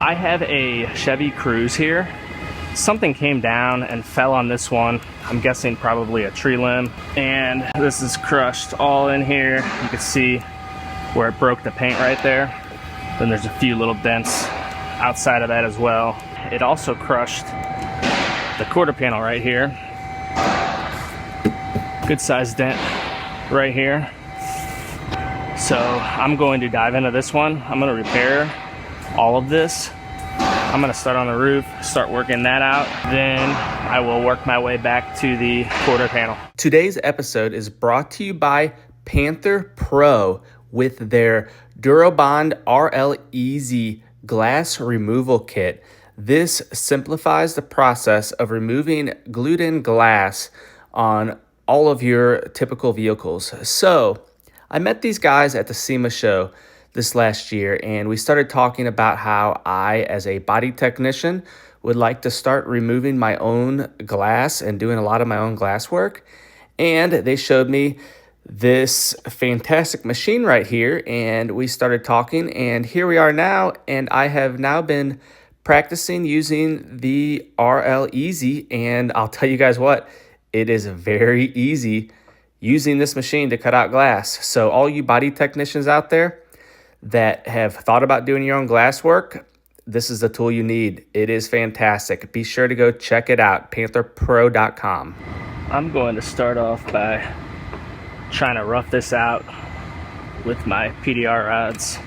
I have a Chevy Cruze here. Something came down and fell on this one. I'm guessing probably a tree limb. And this is crushed all in here. You can see where it broke the paint right there. Then there's a few little dents outside of that as well. It also crushed the quarter panel right here. Good sized dent right here. So I'm going to dive into this one. I'm going to repair all of this. I'm going to start on the roof, start working that out. Then I will work my way back to the quarter panel. Today's episode is brought to you by Panther Pro with their Durabond RL Easy glass removal kit. This simplifies the process of removing glued-in glass on all of your typical vehicles. So I met these guys at the SEMA show this last year, and we started talking about how I, as a body technician, would like to start removing my own glass and doing a lot of my own glass work. And they showed me this fantastic machine right here, and we started talking, and here we are now, and I have now been practicing using the RL Easy, and I'll tell you guys what, it is very easy using this machine to cut out glass. So all you body technicians out there that have thought about doing your own glass work, this is the tool you need. It is fantastic. Be sure to go check it out, pantherpro.com. I'm going to start off by trying to rough this out with my PDR rods.